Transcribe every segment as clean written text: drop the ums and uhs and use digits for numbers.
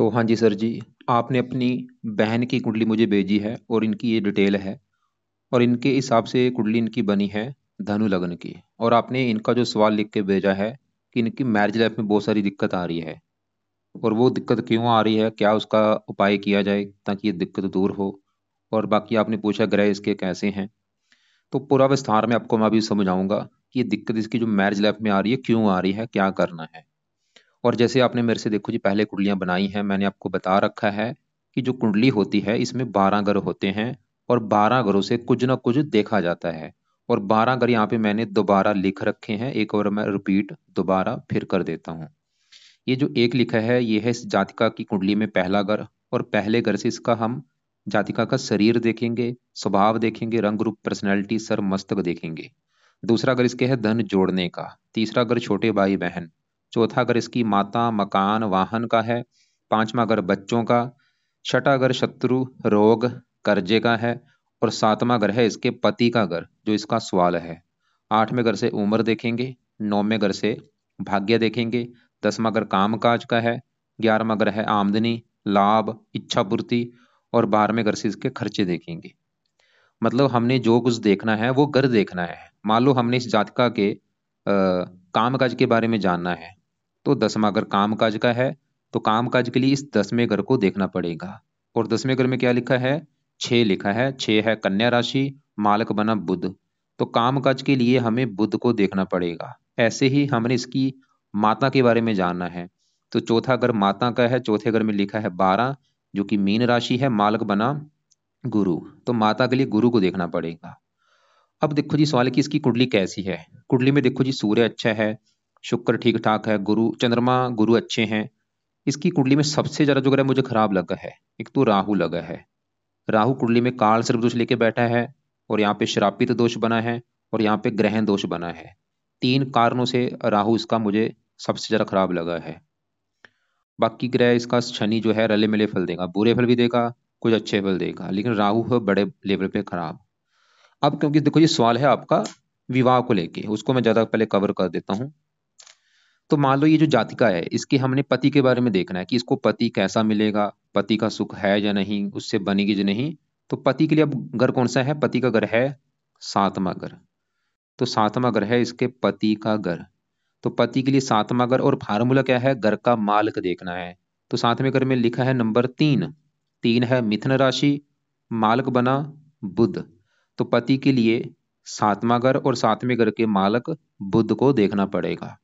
तो हाँ जी सर जी, आपने अपनी बहन की कुंडली मुझे भेजी है और इनकी ये डिटेल है। और इनके हिसाब से कुंडली इनकी बनी है धनु लग्न की। और आपने इनका जो सवाल लिख के भेजा है कि इनकी मैरिज लाइफ में बहुत सारी दिक्कत आ रही है, और वो दिक्कत क्यों आ रही है, क्या उसका उपाय किया जाए ताकि ये दिक्कत दूर हो। और बाकी आपने पूछा ग्रह इसके कैसे हैं, तो पूरा विस्तार में आपको मैं अभी समझाऊंगा कि ये दिक्कत इसकी जो मैरिज लाइफ में आ रही है क्यों आ रही है, क्या करना है। और जैसे आपने मेरे से देखो जी पहले कुंडलियां बनाई हैं, मैंने आपको बता रखा है कि जो कुंडली होती है इसमें 12 ग्रह होते हैं, और 12 ग्रहों से कुछ ना कुछ देखा जाता है। और 12 ग्रह यहाँ पे मैंने दोबारा लिख रखे हैं, एक और मैं रिपीट दोबारा फिर कर देता हूँ। ये जो एक लिखा है ये है इस जातिका की कुंडली में पहला ग्रह, और पहले ग्रह से इसका हम जातिका का शरीर देखेंगे, स्वभाव देखेंगे, रंग रूप पर्सनैलिटी सर मस्तक देखेंगे। दूसरा ग्रह इसके है धन जोड़ने का। तीसरा ग्रह छोटे भाई बहन। चौथा ग्रह इसकी माता मकान वाहन का है। पांचवा ग्रह बच्चों का। छठा ग्रह शत्रु रोग कर्जे का है। और सातवां ग्रह है इसके पति का ग्रह जो इसका स्वाल है। आठवें ग्रह से उम्र देखेंगे। नौवें ग्रह से भाग्य देखेंगे। 10वां ग्रह काम काज का है। 11वां ग्रह है आमदनी लाभ इच्छा पूर्ति। और 12वें ग्रह से इसके खर्चे देखेंगे। मतलब हमने जो कुछ देखना है वो घर देखना है। मान लो हमने इस जातका के काम काज के बारे में जानना है, तो 10वां घर काम काज का है, तो काम काज के लिए इस 10वें घर को देखना पड़ेगा। और 10वें घर में क्या लिखा है? 6 लिखा है। 6 है कन्या राशि, मालक बना बुध। तो काम काज के लिए हमें बुध को देखना पड़ेगा। ऐसे ही हमने इसकी माता के बारे में जानना है, तो चौथा घर माता का है। चौथे घर में लिखा है 12, जो कि मीन राशि है, मालक बना गुरु। तो माता के लिए गुरु को देखना पड़ेगा। अब देखो जी सवाल है कि इसकी कुंडली कैसी है। कुंडली में देखो जी सूर्य अच्छा है, शुक्र ठीक ठाक है, गुरु चंद्रमा गुरु अच्छे हैं। इसकी कुंडली में सबसे ज्यादा जो ग्रह मुझे खराब लगा है, एक तो राहु लगा है। राहु कुंडली में काल सर्प दोष लेके बैठा है, और यहाँ पे श्रापित दोष बना है, और यहाँ पे ग्रहण दोष बना है। 3 कारणों से राहु इसका मुझे सबसे ज्यादा खराब लगा है। बाकी ग्रह इसका शनि जो है रले मिले फल देगा, बुरे फल भी देगा, कुछ अच्छे फल देगा, लेकिन राहु है बड़े लेवल पे खराब। अब क्योंकि देखो ये सवाल है आपका विवाह को लेके, उसको मैं ज्यादा पहले कवर कर देता हूँ। तो मान लो ये जो जातिका है इसके हमने पति के बारे में देखना है कि इसको पति कैसा मिलेगा, पति का सुख है या नहीं, उससे बनेगी या नहीं। तो पति के लिए अब घर कौन सा है? पति का घर है 7वां घर। तो 7वां घर है इसके पति का घर। तो पति के लिए 7वां घर, और फार्मूला क्या है? घर का मालिक देखना है। तो 7वें घर में लिखा है नंबर 3। 3 है मिथुन राशि, मालिक बना बुध। तो पति के लिए 7वां घर और 7वें घर के मालिक बुध को देखना पड़ेगा।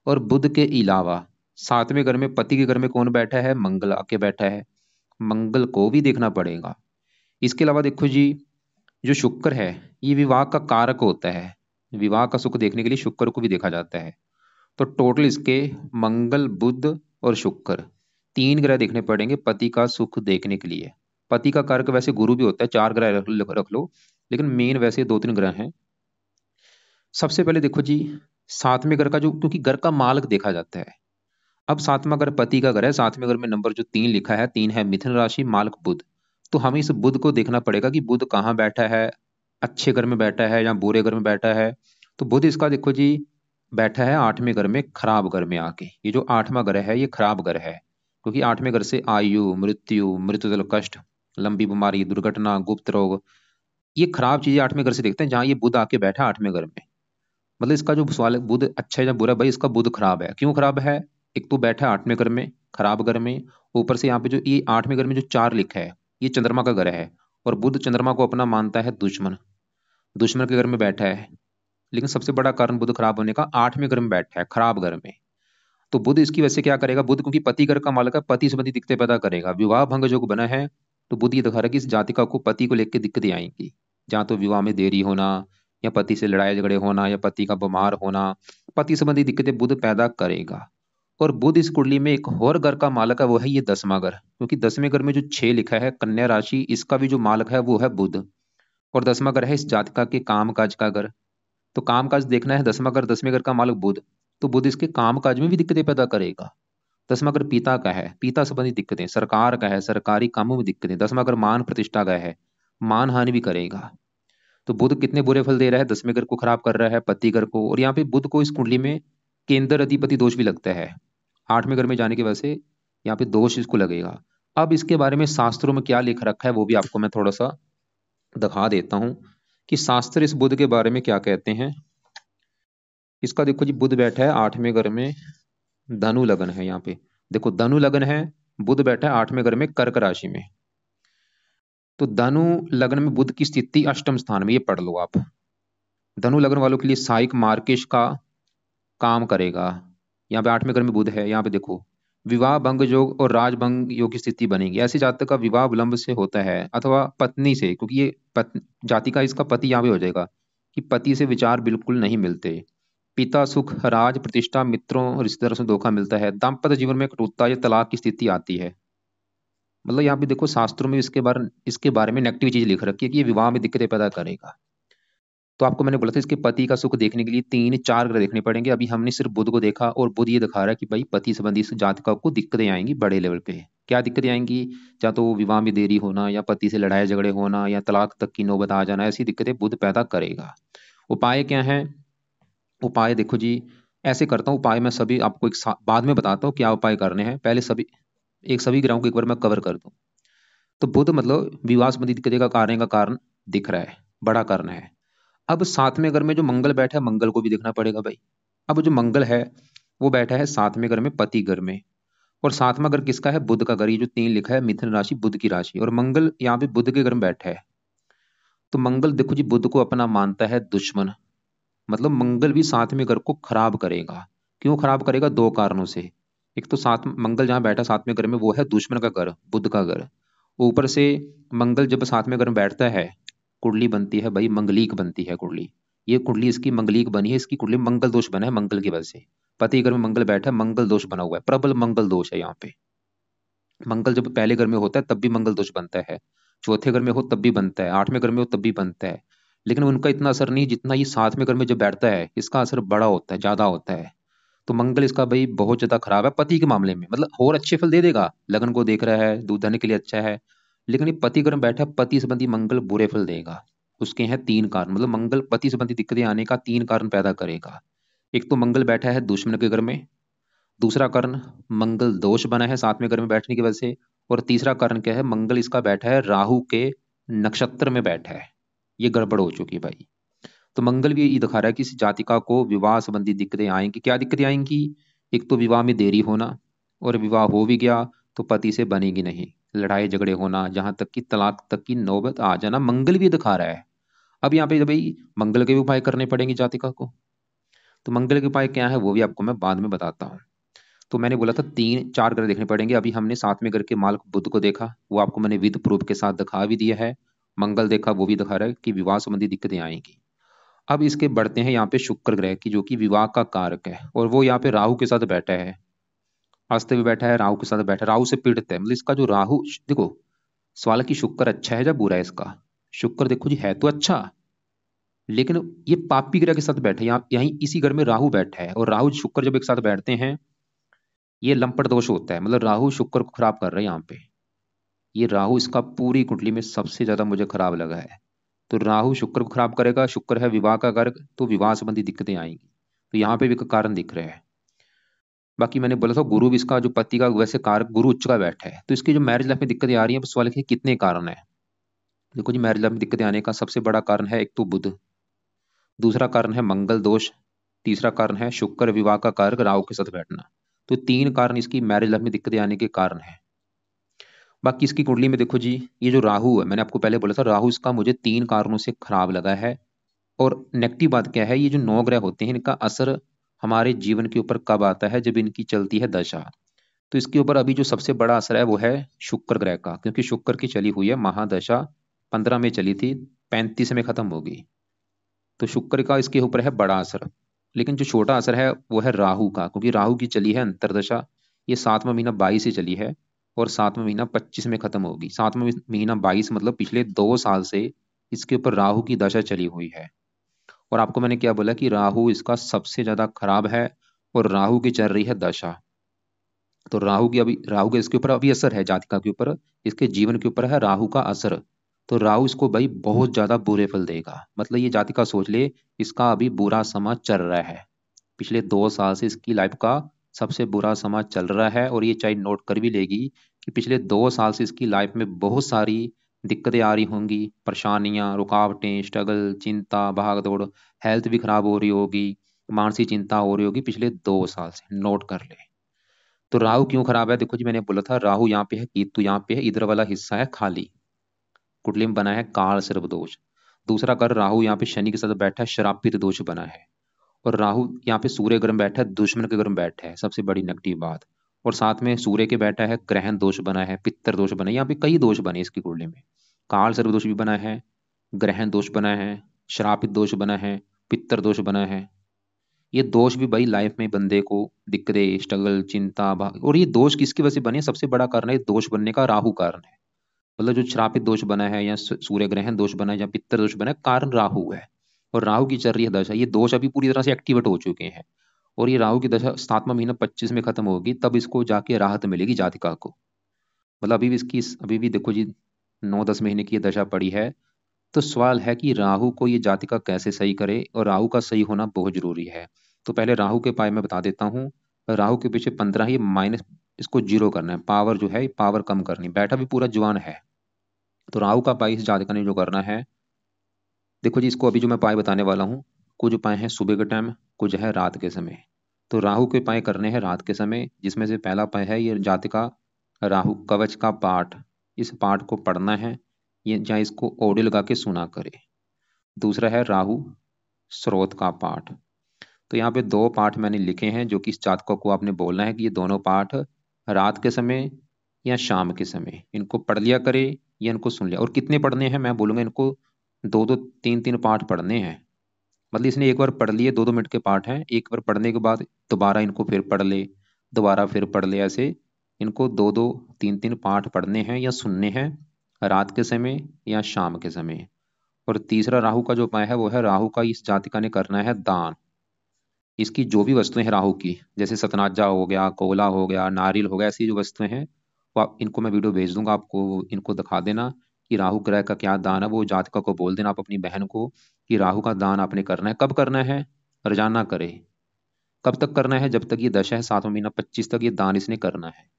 और बुध के अलावा 7वें घर में पति के घर में कौन बैठा है? मंगल आके बैठा है, मंगल को भी देखना पड़ेगा। इसके अलावा देखो जी, जो शुक्र है ये विवाह का कारक होता है। विवाह का सुख देखने के लिए शुक्र को भी देखा जाता है। तो टोटल इसके मंगल बुध और शुक्र 3 ग्रह देखने पड़ेंगे पति का सुख देखने के लिए। पति का कारक वैसे गुरु भी होता है, 4 ग्रह रख लो, लेकिन मेन वैसे 2-3 ग्रह हैं। सबसे पहले देखो जी 7वें घर का जो, क्योंकि घर का मालक देखा जाता है। अब 7वां घर पति का घर है, 7वें घर में नंबर जो 3 लिखा है, 3 है मिथुन राशि, मालक बुध। तो हमें इस बुध को देखना पड़ेगा कि बुध कहाँ बैठा है, अच्छे घर में बैठा है या बुरे घर में बैठा है। तो बुध इसका देखो जी बैठा है 8वें घर में, खराब घर में आके। ये जो 8वां घर है ये खराब घर है, क्योंकि 8वें घर से आयु मृत्यु मृत्युजल कष्ट, लंबी बीमारी, दुर्घटना, गुप्त रोग, ये खराब चीजें 8वें घर से देखते हैं। जहां ये बुध आके बैठा 8वें घर में, मतलब इसका जो सवाल है बुध अच्छा है या बुरा, भाई इसका बुध खराब है। क्यों खराब है? एक तो बैठा है 8वें घर में, खराब घर में। ऊपर से यहाँ पे जो ये 8वें घर में जो 4 लिखा है ये चंद्रमा का घर है, और बुध चंद्रमा को अपना मानता है दुश्मन, दुश्मन के घर में बैठा है। लेकिन सबसे बड़ा कारण बुध खराब होने का, 8वें घर में बैठा है खराब घर में। तो बुध इसकी वजह से क्या करेगा? बुध क्योंकि पति घर का मालक है, पति संबंधी दिक्कतें पैदा करेगा। विवाह भंग जो बना है, तो बुध ये दिखा रहा है कि इस जातिका को पति को लेकर दिक्कतें आएंगी। जहाँ तो विवाह में देरी होना, या पति से लड़ाई झगड़े होना, या पति का बीमार होना, पति संबंधी दिक्कतें बुध पैदा करेगा। और बुध इस कुंडली में एक और घर का मालक है, वो है ये 10वां घर। क्योंकि 10वें घर में जो 6 लिखा है कन्या राशि, इसका भी जो मालक है वो है बुध। और 10वां घर है इस जातिका के काम काज का घर। तो काम काज देखना है, 10वां घर 10वें घर का मालक बुध। तो बुध इसके काम काज में भी दिक्कतें पैदा करेगा। 10वां घर पिता का है, पिता संबंधी दिक्कतें, सरकार का है, सरकारी कामों में दिक्कतें। 10वां घर मान प्रतिष्ठा का है, मान हानि भी करेगा। तो बुध कितने बुरे फल दे रहा है? 10वें घर को खराब कर रहा है, पति घर को। और यहाँ पे बुध को इस कुंडली में केंद्र अधिपति दोष भी लगता है। 8वें घर में जाने की वजह से यहाँ पे दोष इसको लगेगा। अब इसके बारे में शास्त्रों में क्या लिख रखा है वो भी आपको मैं थोड़ा सा दिखा देता हूँ कि शास्त्र इस बुध के बारे में क्या कहते हैं। इसका देखो जी, बुध बैठा है 8वें घर में, धनु लगन है यहाँ पे। देखो धनु लगन है, बुध बैठा है 8वें घर में कर्क राशि में। तो धनु लग्न में बुध की स्थिति अष्टम स्थान में, ये पढ़ लो आप। धनु लग्न वालों के लिए साइक मार्केश का काम करेगा। यहाँ पे 8वें घर में बुध है, यहाँ पे देखो विवाह भंग योग और राजभंग योग की स्थिति बनेगी। ऐसे जातक का विवाह विलंब से होता है अथवा पत्नी से, क्योंकि ये जाति का इसका पति यहाँ पे हो जाएगा कि पति से विचार बिल्कुल नहीं मिलते। पिता सुख, राज प्रतिष्ठा, मित्रों और रिश्तेदारों से धोखा मिलता है। दाम्पत्य जीवन में कटुता या तलाक की स्थिति आती है। मतलब यहाँ पे देखो शास्त्रों में इसके बारे में नेगेटिव चीज लिख रखी है कि ये विवाह में दिक्कतें पैदा करेगा। तो आपको मैंने बोला था इसके पति का सुख देखने के लिए 3-4 ग्रह देखने पड़ेंगे। अभी हमने सिर्फ बुध को देखा और बुध ये दिखा रहा है कि भाई पति संबंधी इस जातक को दिक्कतें आएंगी बड़े लेवल पे। क्या दिक्कतें आएंगी? या तो विवाह में देरी होना, या पति से लड़ाई झगड़े होना, या तलाक तक की नौबत आ जाना, ऐसी दिक्कतें बुध पैदा करेगा। उपाय क्या है? उपाय देखो जी, ऐसे करता हूँ उपाय मैं सभी आपको बाद में बताता हूँ क्या उपाय करने हैं। पहले सभी ग्रहों को एक बार मैं कवर कर दूं। तो बुध मतलब विवाह संबंधी दिक्कतें का कारण दिख रहा है, बड़ा कारण है। अब 7वें घर में जो मंगल बैठा है, मंगल को भी देखना पड़ेगा भाई। अब जो मंगल है वो बैठा है 7वें घर में, पति घर में। और 7वां घर किसका है? बुध का घर। ये जो 3 लिखा है मिथुन राशि, बुध की राशि, और मंगल यहाँ पे बुध के घर में बैठा है। तो मंगल देखो जी बुध को अपना मानता है दुश्मन। मतलब मंगल भी 7वें घर को खराब करेगा। क्यों खराब करेगा? 2 कारणों से। एक तो सात मंगल जहां बैठा 7वें घर में वो है दुश्मन का घर, बुध का घर। ऊपर से मंगल जब 7वें घर में बैठता है, कुंडली बनती है भाई, मंगलीक बनती है कुंडली। ये कुंडली इसकी मंगलीक बनी है, इसकी कुंडली मंगल दोष बना है मंगल की वजह से। पति घर में मंगल बैठा है, मंगल दोष बना हुआ है, प्रबल मंगल दोष है यहाँ पे। मंगल जब पहले घर में होता है तब भी मंगल दोष बनता है, चौथे घर में हो तब भी बनता है, 8वें घर में हो तब भी बनता है। लेकिन उनका इतना असर नहीं जितना ये 7वें घर में जब बैठता है, इसका असर बड़ा होता है, ज्यादा होता है। तो मंगल इसका भाई बहुत ज्यादा खराब है पति के मामले में। मतलब और अच्छे फल दे देगा, लगन को देख रहा है, दूध धन के लिए अच्छा है। लेकिन ये पति घर में बैठा, पति संबंधी मंगल बुरे फल देगा। उसके हैं 3 कारण। मतलब मंगल पति संबंधी दिक्कतें आने का 3 कारण पैदा करेगा। एक तो मंगल बैठा है दुश्मन के घर में, दूसरा कारण मंगल दोष बना है 7वें घर में बैठने की वजह से, और तीसरा कारण क्या है? मंगल इसका बैठा है राहु के नक्षत्र में बैठा है। ये गड़बड़ हो चुकी है भाई। तो मंगल भी ये दिखा रहा है कि इस जातिका को विवाह संबंधी दिक्कतें आएंगी। क्या दिक्कतें आएंगी? एक तो विवाह में देरी होना, और विवाह हो भी गया तो पति से बनेगी नहीं, लड़ाई झगड़े होना, जहां तक कि तलाक तक की नौबत आ जाना, मंगल भी दिखा रहा है। अब यहाँ पे भाई मंगल के भी उपाय करने पड़ेंगे जातिका को। तो मंगल के उपाय क्या है वो भी आपको मैं बाद में बताता हूँ। तो मैंने बोला था 3-4 ग्रह देखने पड़ेंगे। अभी हमने 7वें ग्रह के मालक बुध को देखा, वो आपको मैंने विद प्रूफ के साथ दिखा भी दिया है। मंगल देखा, वो भी दिखा रहा है कि विवाह संबंधी दिक्कतें आएंगी। अब इसके बढ़ते हैं यहाँ पे शुक्र ग्रह की, जो कि विवाह का कारक है, और वो यहाँ पे राहु के साथ बैठा है। अस्त भी बैठा है, राहु के साथ बैठा है, राहु से पीड़ित है। मतलब इसका जो राहु, देखो सवाल की शुक्र अच्छा है या बुरा है इसका? शुक्र देखो जी है तो अच्छा, लेकिन ये पापी ग्रह के साथ बैठे हैं। यहाँ यहीं इसी घर में राहु बैठा है, और राहु शुक्र जब एक साथ बैठते हैं ये लंपट दोष होता है। मतलब राहु शुक्र को खराब कर रहा है यहाँ पे। ये राहु इसका पूरी कुंडली में सबसे ज्यादा मुझे खराब लगा है। तो राहु शुक्र को खराब करेगा, शुक्र है विवाह का कारक, तो विवाह संबंधी दिक्कतें आएंगी। तो यहाँ पे भी कारण दिख रहे हैं। बाकी मैंने बोला था गुरु भी इसका जो पति का वैसे कारक गुरु उच्च का बैठा है, तो इसकी जो मैरिज लाइफ में दिक्कतें आ रही है, सवाल है कितने कारण है। देखो जी मैरिज लाइफ में दिक्कतें आने का सबसे बड़ा कारण है एक तो बुध, दूसरा कारण है मंगल दोष, तीसरा कारण है शुक्र विवाह का कारक राहु के साथ बैठना। तो 3 कारण इसकी मैरिज लाइफ में दिक्कतें आने के कारण है। बाकी इसकी कुंडली में देखो जी, ये जो राहु है, मैंने आपको पहले बोला था राहु इसका मुझे 3 कारणों से खराब लगा है। और नेगेटिव बात क्या है, ये जो 9 ग्रह होते हैं इनका असर हमारे जीवन के ऊपर कब आता है? जब इनकी चलती है दशा। तो इसके ऊपर अभी जो सबसे बड़ा असर है वो है शुक्र ग्रह का, क्योंकि शुक्र की चली हुई है महादशा, 15 में चली थी, 35 में खत्म होगी। तो शुक्र का इसके ऊपर है बड़ा असर। लेकिन जो छोटा असर है वो है राहु का, क्योंकि राहु की चली है अंतरदशा। ये 7वां महीना 22 से चली है, और 7वां महीना 25 में खत्म होगी। 7वां महीना 22 मतलब पिछले 2 साल से इसके ऊपर राहु की दशा चली हुई है। और आपको मैंने क्या बोला कि राहु इसका सबसे ज्यादा खराब है, और राहु की चल रही है दशा। तो राहु के इसके ऊपर अभी असर है, जातिका के ऊपर, इसके जीवन के ऊपर है राहु का असर। तो राहु इसको भाई बहुत ज्यादा बुरे फल देगा। मतलब ये जातिका सोच ले, इसका अभी बुरा समय चल रहा है, पिछले 2 साल से इसकी लाइफ का सबसे बुरा समाज चल रहा है, और ये चाहे नोट कर भी लेगी कि पिछले 2 साल से इसकी लाइफ में बहुत सारी दिक्कतें आ रही होंगी, परेशानियां, रुकावटें, स्ट्रगल, चिंता, भाग दौड़, हेल्थ भी खराब हो रही होगी, मानसिक चिंता हो रही होगी पिछले 2 साल से, नोट कर ले। तो राहु क्यों खराब है? देखो जी, मैंने बोला था राहु यहाँ पे है, केतु यहाँ पे है, इधर वाला हिस्सा है खाली, कुंडली में बना है काल सर्प दोष। दूसरा कर, राहु यहाँ पे शनि के साथ बैठा है, श्रापित दोष बना है। और राहु यहाँ पे सूर्य ग्रह में बैठा है, दुश्मन के ग्रह में बैठा है, सबसे बड़ी नेगेटिव बात। और साथ में सूर्य के बैठा है, ग्रहण दोष बना है, पित्तर दोष बना है, यहाँ पे कई दोष बने इसकी कुंडली में। काल सर्प दोष भी बना है, ग्रहण दोष बना है, श्रापित दोष बना है, पित्तर दोष बना है। ये दोष भी भाई लाइफ में बंदे को दिक्कतें, स्ट्रगल, चिंता, और ये दोष किसकी वजह से बने? सबसे बड़ा कारण है दोष बनने का, राहु कारण है। मतलब जो श्रापित दोष बना है, या सूर्य ग्रहण दोष बना है, या पित्तर दोष बना है, कारण राहु है। और राहु की चल रही है दशा, ये दोष अभी पूरी तरह से एक्टिवेट हो चुके हैं। और ये राहु की दशा 7वां महीना 25 में खत्म होगी, तब इसको जाके राहत मिलेगी जातिका को। मतलब अभी भी इसकी, अभी भी देखो जी 9-10 महीने की ये दशा पड़ी है। तो सवाल है कि राहु को ये जातिका कैसे सही करे, और राहु का सही होना बहुत जरूरी है। तो पहले राहु के पाए मैं बता देता हूँ। राहु के पीछे 15 ही माइनस, इसको जीरो करना है, पावर जो है पावर कम करनी, बैठा भी पूरा जवान है। तो राहु का पाई इस जातिका ने जो करना है, देखो जी, इसको अभी जो मैं पाए बताने वाला हूँ, कुछ पाए हैं सुबह के टाइम, कुछ है रात के समय। तो राहु के पाए करने हैं रात के समय, जिसमें से पहला पाए है ये जातिका राहु कवच का पाठ। इस पाठ को पढ़ना है, ये या इसको ऑडियो लगा के सुना करे। दूसरा है राहु स्रोत का पाठ। तो यहाँ पे 2 पाठ मैंने लिखे हैं, जो कि इस जातकों को आपने बोलना है कि ये दोनों पाठ रात के समय या शाम के समय इनको पढ़ लिया करे, या इनको सुन लिया। और कितने पढ़ने हैं मैं बोलूंगा, इनको 2-2, 3-3 पाठ पढ़ने हैं। मतलब इसने एक बार पढ़ लिए, 2-2 मिनट के पाठ हैं, एक बार पढ़ने के बाद दोबारा इनको फिर पढ़ ले, दोबारा फिर पढ़ ले, ऐसे इनको 2-2, 3-3 पाठ पढ़ने हैं या सुनने हैं, रात के समय या शाम के समय। और तीसरा राहु का जो उपाय है वो है, राहु का इस जातिका ने करना है दान। इसकी जो भी वस्तुएं हैं राहु की, जैसे सतनाजा हो गया, कोला हो गया, नारियल हो गया, ऐसी जो वस्तुएं हैं, वो इनको मैं वीडियो भेज दूंगा आपको, इनको दिखा देना कि राहु ग्रह का क्या दान है। वो जातका को बोल देना आप अपनी बहन को कि राहु का दान आपने करना है। कब करना है? रोजाना करे। कब तक करना है? जब तक ये दशा है, 7वां महीना 25 तक ये दान इसने करना है।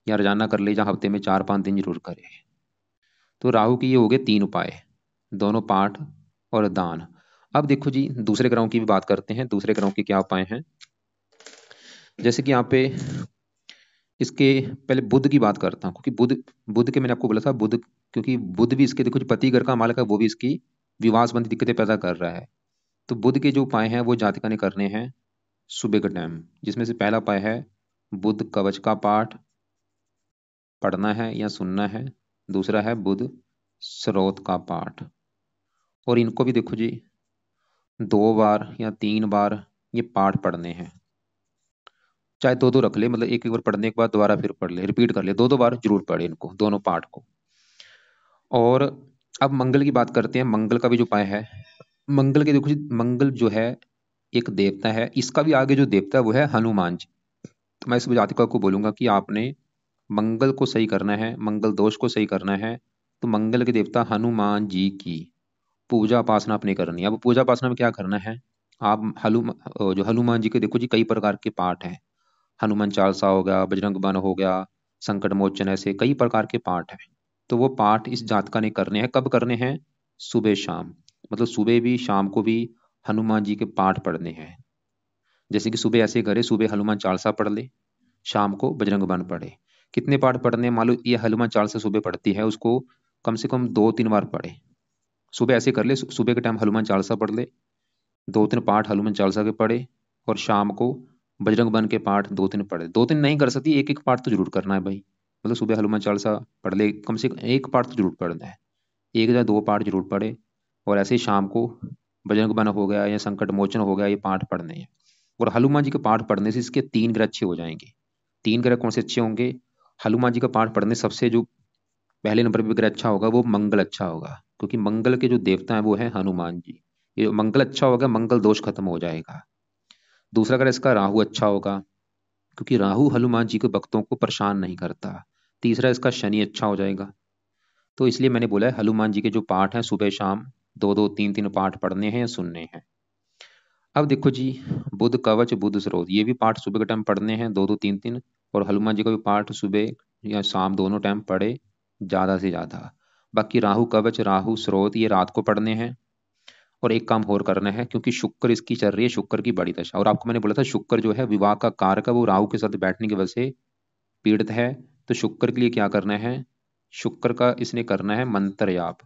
या रोजाना कर ले, या हफ्ते में 4-5 दिन जरूर करे। तो राहु के ये हो गए 3 उपाय, दोनों पाठ और दान। अब देखो जी, दूसरे ग्रहों की भी बात करते हैं। दूसरे ग्रहों के क्या उपाय हैं? जैसे कि यहाँ पे इसके पहले बुध की बात करता हूँ, क्योंकि बुध, बुध के मैंने आपको बोला था बुध, क्योंकि बुध भी इसके देखो जो पति घर का मालिक है, वो भी इसकी विवाह संबंधी दिक्कतें पैदा कर रहा है। तो बुध के जो उपाय हैं वो जातिका ने करने हैं सुबह के टाइम, जिसमें से पहला उपाय है बुध कवच का पाठ पढ़ना है या सुनना है। दूसरा है बुध स्रोत का पाठ। और इनको भी देखो जी 2 बार या 3 बार ये पाठ पढ़ने हैं, चाहे 2-2 रख ले, मतलब एक एक बार पढ़ने के बाद दोबारा फिर पढ़ ले, रिपीट कर ले, 2-2 बार जरूर पढ़े इनको, दोनों पाठ को। और अब मंगल की बात करते हैं। मंगल का भी जो उपाय है, मंगल के देखो जी, मंगल जो है एक देवता है, इसका भी आगे जो देवता है वो है हनुमान जी। तो मैं इस जातिका को बोलूंगा कि आपने मंगल को सही करना है, मंगल दोष को सही करना है, तो मंगल के देवता हनुमान जी की पूजा उपासना आपने करनी है। अब पूजा उपासना में क्या करना है? आप जो हनुमान जी के देखो जी कई प्रकार के पाठ हैं, हनुमान चालीसा हो गया, बजरंग बाण हो गया, संकट मोचन, ऐसे कई प्रकार के पाठ हैं। तो वो पाठ इस जातका ने करने हैं। कब करने हैं? सुबह शाम, मतलब सुबह भी शाम को भी हनुमान जी के पाठ पढ़ने हैं। जैसे कि सुबह ऐसे करे, सुबह हनुमान चालीसा पढ़ ले, शाम को बजरंग बाण पढ़े। कितने पाठ पढ़ने? मान लो ये हनुमान चालीसा सुबह पढ़ती है, उसको कम से कम 2-3 बार पढ़े। सुबह ऐसे कर ले, सुबह के टाइम हनुमान चालीसा पढ़ ले, 2-3 पाठ हनुमान चालीसा के पढ़े, और शाम को बजरंग बाण के पाठ 2-3 पढ़े। 2-3 नहीं कर सकती, एक एक पाठ तो जरूर करना है भाई। मतलब सुबह हनुमान चालीसा पढ़ ले, कम से कम एक पाठ तो जरूर पढ़ना है, 1 या 2 पाठ जरूर पढ़े। और ऐसे ही शाम को बजरंग बाण हो गया या संकट मोचन हो गया, ये पाठ पढ़ने हैं। और हनुमान जी के पाठ पढ़ने से इसके 3 ग्रह अच्छे हो जाएंगे। 3 ग्रह कौन से अच्छे होंगे? हनुमान जी का पाठ पढ़ने सबसे जो पहले नंबर पे ग्रह अच्छा होगा वो मंगल अच्छा होगा, क्योंकि मंगल के जो देवता है वो है हनुमान जी। ये मंगल अच्छा होगा, मंगल दोष खत्म हो जाएगा। दूसरा ग्रह इसका राहु अच्छा होगा, क्योंकि राहु हनुमान जी के भक्तों को परेशान नहीं करता। तीसरा इसका शनि अच्छा हो जाएगा। तो इसलिए मैंने बोला है हनुमान जी के जो पाठ हैं सुबह शाम 2-2, 3-3 पाठ पढ़ने हैं या सुनने हैं। अब देखो जी, बुध कवच बुध स्रोत, ये भी पाठ सुबह के टाइम पढ़ने हैं, दो दो तीन तीन। और हनुमान जी का भी पाठ सुबह या शाम दोनों टाइम पढ़े, ज्यादा से ज्यादा। बाकी राहु कवच राहु स्रोत ये रात को पढ़ने हैं। और एक काम और करना है, क्योंकि शुक्र इसकी चल रही है, शुक्र की बड़ी दशा, और आपको मैंने बोला था शुक्र जो है विवाह का कारक है, वो राहु के साथ बैठने की वजह से पीड़ित है। तो शुक्र के लिए क्या करना है, शुक्र का इसने करना है मंत्र जाप।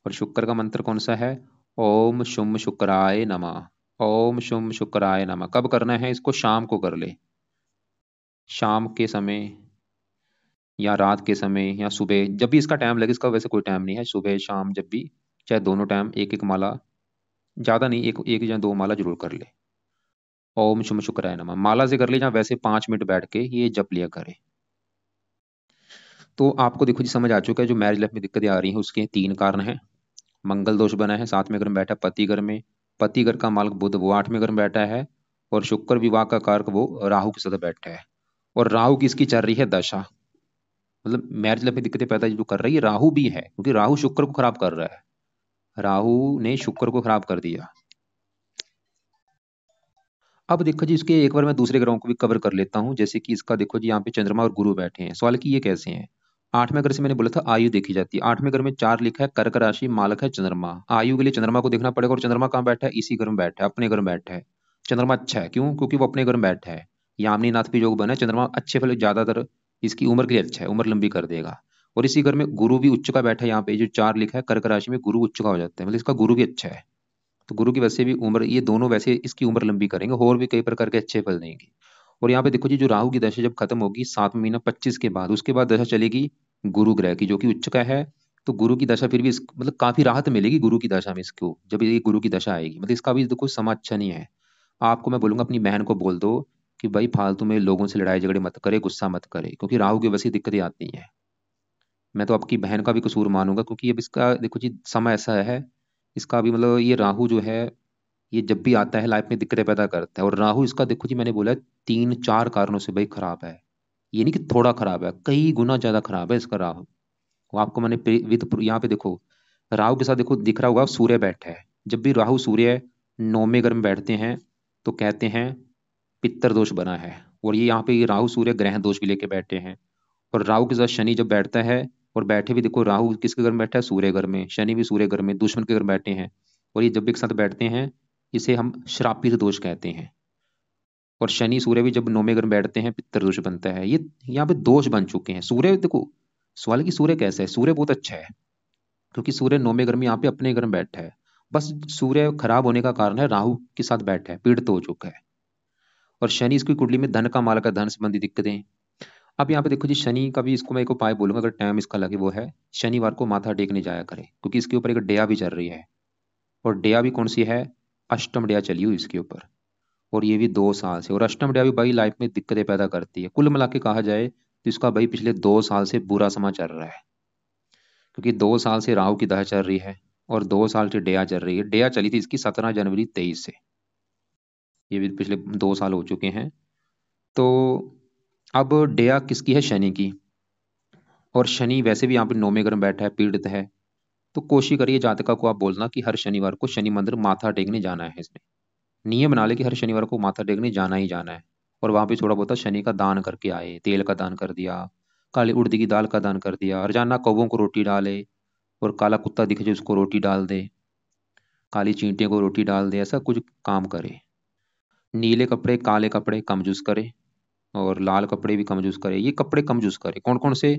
और शुक्र का मंत्र कौन सा है, ओम शुम शुक्राय नमः। ओम शुम शुक्राय नमः कब करना है इसको, शाम को कर ले, शाम के समय या रात के समय या सुबह, जब भी इसका टाइम लगे, इसका वैसे कोई टाइम नहीं है, सुबह शाम जब भी, चाहे दोनों टाइम एक एक माला, ज्यादा नहीं, एक एक या दो माला जरूर कर ले। ओम शुम शुक्राय नमः माला से कर ले, जहाँ वैसे 5 मिनट बैठ के ये जप लिया करे। तो आपको देखो जी समझ आ चुका है, जो मैरिज लाइफ में दिक्कतें आ रही हैं उसके तीन कारण हैं। मंगल दोष बना है, 7वें घर में बैठा पति घर में, पति घर का मालिक बुध वो 8वें घर में बैठा है, और शुक्र विवाह का कारक वो राहु के साथ बैठा है। और राहु की इसकी चल रही है दशा, मतलब मैरिज लाइफ में दिक्कतें पैदा जो कर रही है राहु भी है, क्योंकि राहु शुक्र को खराब कर रहा है, राहु ने शुक्र को खराब कर दिया। अब देखो जी, इसके एक बार मैं दूसरे ग्रहों को भी कवर कर लेता हूँ, जैसे कि इसका देखो जी, यहाँ पे चंद्रमा और गुरु बैठे हैं। सवाल कि ये कैसे हैं। 8वें घर से मैंने बोला था आयु देखी जाती है, 8वें घर में 4 लिखा है, कर्क राशि मालक है चंद्रमा, आयु के लिए चंद्रमा को देखना पड़ेगा। और चंद्रमा कहाँ बैठा है, इसी घर में बैठा है, अपने घर में बैठा है। चंद्रमा अच्छा है, क्यों, क्योंकि वो अपने घर में बैठा है। यामिनी नाथ भी योग बना है, चंद्रमा अच्छे फल ज्यादातर इसकी उम्र के लिए अच्छा है, उम्र लंबी कर देगा। और इसी घर में गुरु भी उच्च का बैठा है, यहाँ पे जो 4 लिखा है कर्क राशि में गुरु उच्च का हो जाता है, मतलब इसका गुरु भी अच्छा है। तो गुरु की वजह से भी उम्र, ये दोनों वैसे इसकी उम्र लंबी करेंगे, और भी कई प्रकार के अच्छे फल देंगे। और यहाँ पे देखो जी, जो राहु की दशा जब खत्म होगी 7वां महीना 25 के बाद, उसके बाद दशा चलेगी गुरु ग्रह की, जो कि उच्च का है। तो गुरु की दशा फिर भी मतलब काफी राहत मिलेगी गुरु की दशा में इसको, जब ये गुरु की दशा आएगी, मतलब इसका भी देखो समय अच्छा नहीं है। आपको मैं बोलूंगा अपनी बहन को बोल दो कि भाई फालतू में लोगों से लड़ाई झगड़े मत करे, गुस्सा मत करे, क्योंकि राहु की वजह से दिक्कतें आती हैं। मैं तो आपकी बहन का भी कसूर मानूंगा, क्योंकि अब इसका देखो जी समय ऐसा है, इसका भी मतलब ये राहु जो है, ये जब भी आता है लाइफ में दिक्कतें पैदा करता है। और राहु इसका देखो जी, मैंने बोला है 3 4 कारणों से भाई खराब है। ये नहीं कि थोड़ा खराब है, कई गुना ज्यादा खराब है इसका राहु। वो आपको मैंने विद यहाँ पे देखो, राहु के साथ देखो दिख रहा होगा सूर्य बैठा है। जब भी राहु सूर्य 9वें घर में बैठते हैं, तो कहते हैं पित्तर दोष बना है। और ये यहाँ पे ये राहु सूर्य ग्रह दोष भी लेके बैठे हैं। और राहु के साथ शनि जब बैठता है, और बैठे भी देखो, राहु किसके घर में बैठा है, सूर्य घर में, शनि भी सूर्य घर में, दुश्मन के घर में बैठे हैं। और ये जब भी एक साथ बैठते हैं, इसे हम श्रापित दोष कहते हैं। और शनि सूर्य भी जब 9वें घर में बैठते हैं, पितृ दोष बनता है। ये यहाँ पे दोष बन चुके हैं। सूर्य देखो, सवाल की सूर्य कैसा है, सूर्य बहुत अच्छा है, क्योंकि सूर्य 9वें घर में यहाँ पे अपने घर में बैठा है। बस सूर्य खराब होने का कारण है राहु के साथ बैठा है, पीड़ित हो चुका है। और शनि इसकी कुंडली में धन का मालक है, धन संबंधी दिक्कतें। अब यहाँ पे देखो जी, शनि का भी इसको मैं एक उपाय बोलूंगा, अगर टाइम इसका लगे, वो है शनिवार को माथा टेकने जाया करे, क्योंकि इसके ऊपर एक डेया भी चल रही है। और डेया भी कौन सी है, अष्टम डेया चली हुई इसके ऊपर। और ये भी 2 साल से, और अष्टम डेया भी भाई लाइफ में दिक्कतें पैदा करती है। कुल मिला के कहा जाए तो इसका भाई पिछले 2 साल से बुरा समय चल रहा है, क्योंकि 2 साल से राहु की दशा चल रही है, और 2 साल से डेया चल रही है। डेया चली थी इसकी 17 जनवरी 23 से, ये भी पिछले 2 साल हो चुके हैं। तो अब डेया किसकी है, शनि की। और शनि वैसे भी यहाँ पे 9वें घर में बैठा है, पीड़ित है। तो कोशिश करिए जातका को आप बोलना कि हर शनिवार को शनि मंदिर माथा टेकने जाना है इसने, नियम बना ले कि हर शनिवार को माथा टेकने जाना ही जाना है। और वहां पे थोड़ा बहुत शनि का दान करके आए, तेल का दान कर दिया, काली उड़द की दाल का दान कर दिया, रोजाना कौवों को रोटी डाले, और काला कुत्ता दिखे जो उसको रोटी डाल दे, काली चींटियों को रोटी डाल दे, ऐसा कुछ काम करे। नीले कपड़े काले कपड़े कम यूज करे, और लाल कपड़े भी कम यूज करे। ये कपड़े कम यूज करे, कौन कौन से,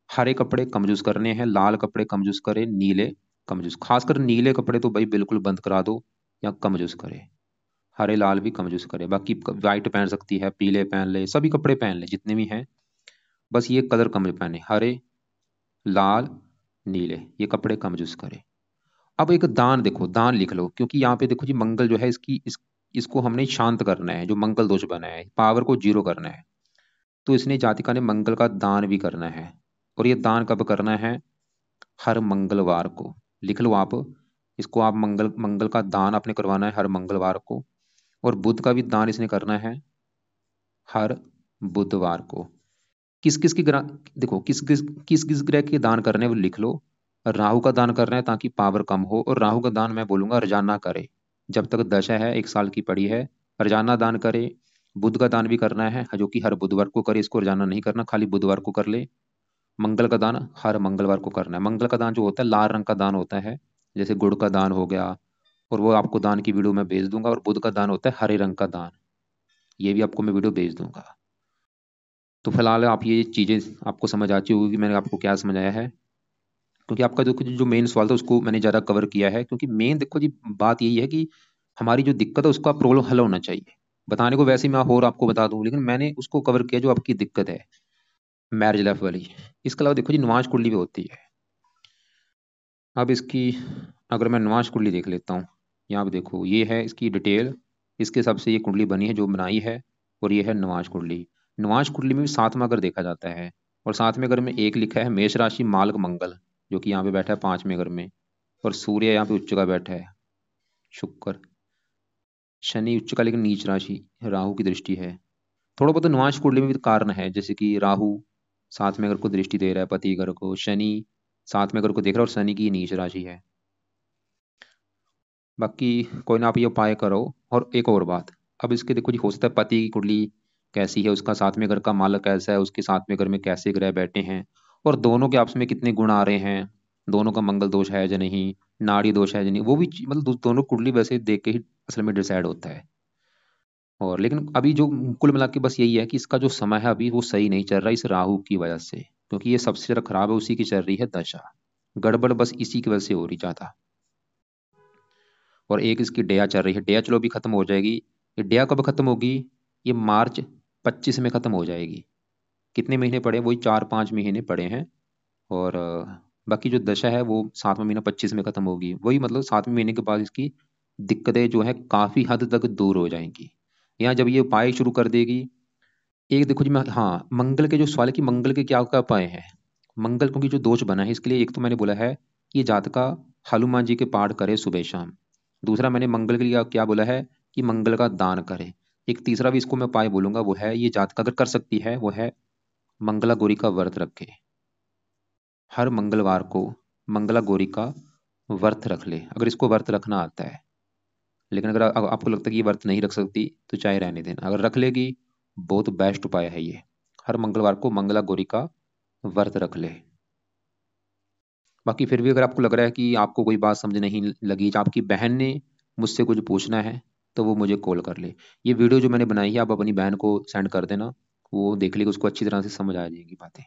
हरे कपड़े कम यूज करने हैं, लाल कपड़े कम यूज करे, नीले कम यूज, खासकर नीले कपड़े तो भाई बिल्कुल बंद करा दो या कम यूज करे। हरे लाल भी कम यूज करे, बाकी व्हाइट पहन सकती है, पीले पहन ले, सभी कपड़े पहन ले जितने भी हैं, बस ये कलर कम पहने, हरे लाल नीले, ये कपड़े कम यूज करे। अब एक दान देखो, दान लिख लो, क्योंकि यहाँ पे देखो जी मंगल जो है इसको हमने शांत करना है, जो मंगल दोष बना है पावर को जीरो करना है। तो इसने जातिका ने मंगल का दान भी करना है। और ये दान कब करना है, हर मंगलवार को। लिख लो आप इसको, आप मंगल मंगल का दान आपने करवाना है हर मंगलवार को। और बुध का भी दान इसने करना है हर बुधवार को। किस किस की ग्रह, देखो किस किस ग्रह के दान करने हैं वो लिख लो। राहु का दान करना है ताकि पावर कम हो, और राहु का दान मैं बोलूंगा रोजाना करे। जब तक दशा है 1 साल की पड़ी है, रोजाना दान करे। बुध का दान भी करना है, जो कि हर बुधवार को करे, इसको रोजाना नहीं करना, खाली बुधवार को कर ले। मंगल का दान हर मंगलवार को करना है। मंगल का दान जो होता है लाल रंग का दान होता है, जैसे गुड़ का दान हो गया, और वो आपको दान की वीडियो मैं भेज दूंगा। और बुध का दान होता है हरे रंग का दान, ये भी आपको मैं वीडियो भेज दूंगा। तो फिलहाल आप ये चीज़ें आपको समझ आ चुकी होगी कि मैंने आपको क्या समझाया है, क्योंकि आपका जो मेन सवाल था उसको मैंने ज़्यादा कवर किया है। क्योंकि मेन देखो जी, बात यही है कि हमारी जो दिक्कत है उसका प्रॉब्लम हल होना चाहिए। बताने को वैसे ही मैं और आपको बता दूं, लेकिन मैंने उसको कवर किया जो आपकी दिक्कत है, मैरिज लाइफ वाली। इसके अलावा देखो जी, नुमाश कुंडली भी होती है। अब इसकी अगर मैं नुमाश कुंडली देख लेता हूँ, यहाँ पे देखो ये है इसकी डिटेल, इसके हिसाब से ये कुंडली बनी है जो बनाई है। और ये है नुमाश कुंडली। नुमाश कुंडली में भी सातवां घर देखा जाता है, और सातवें घर में एक लिखा है मेष राशि मालक मंगल, जो कि यहाँ पे बैठा है 5वें घर में। और सूर्य यहाँ पे उच्च का बैठा है, शुक्र। शनि उच्च का लेकिन नीच राशि, राहु की दृष्टि है। थोड़ा बहुत नुमाश कुंडली में भी कारण है, जैसे कि राहु 7वें घर को दृष्टि दे रहा है, पति घर को। शनि 7वें घर को देख रहा है, और शनि की नीच राशि है। बाकी कोई ना, आप ये उपाय करो। और एक और बात, अब इसके देखो जी, हो सकता है पति की कुंडली कैसी है, उसका 7वें घर का मालक कैसा है, उसके 7वें घर में कैसे ग्रह बैठे हैं, और दोनों के आपस में कितने गुण आ रहे हैं, दोनों का मंगल दोष है या नहीं, नाड़ी दोष है या नहीं, वो भी मतलब दोनों कुंडली वैसे देख के ही असल में डिसाइड होता है। और लेकिन अभी जो कुल मिला के बस यही है कि इसका जो समय है अभी वो सही नहीं चल रहा इस राहु की वजह से, क्योंकि ये सबसे ज्यादा खराब है, उसी की चल रही है दशा। गड़बड़ बस इसी की वजह से हो रही ज्यादा। और एक इसकी डेया चल रही है, डेया चलो अभी खत्म हो जाएगी। ये डेया कब खत्म होगी? ये मार्च 25 में खत्म हो जाएगी। कितने महीने पड़े? वही 4-5 महीने पड़े हैं। और बाकी जो दशा है वो 7वां महीना 25 में खत्म होगी। वही मतलब 7वें महीने के बाद इसकी दिक्कतें जो है काफी हद तक दूर हो जाएंगी। यहाँ जब ये उपाय शुरू कर देगी, एक देखो जी, मैं हाँ मंगल के जो सवाल है कि मंगल के क्या क्या उपाय हैं। मंगल क्योंकि जो दोष बना है इसके लिए, एक तो मैंने बोला है कि जात का हनुमान जी के पाठ करे सुबह शाम। दूसरा मैंने मंगल के लिए क्या बोला है कि मंगल का दान करे। एक तीसरा भी इसको मैं उपाय बोलूंगा, वो है ये जात का अगर कर सकती है, वो है मंगला गौरी का व्रत रखे। हर मंगलवार को मंगला गौरी का व्रत रख ले, अगर इसको व्रत रखना आता है। लेकिन अगर आपको लगता है कि ये व्रत नहीं रख सकती, तो चाहे रहने देना। अगर रख लेगी, बहुत बेस्ट उपाय है ये। हर मंगलवार को मंगला गौरी का व्रत रख ले। बाकी फिर भी अगर आपको लग रहा है कि आपको कोई बात समझ नहीं लगी, या आपकी बहन ने मुझसे कुछ पूछना है, तो वो मुझे कॉल कर ले। ये वीडियो जो मैंने बनाई है आप अपनी बहन को सेंड कर देना, वो देख लेगी, उसको अच्छी तरह से समझ आ जाएगी बातें।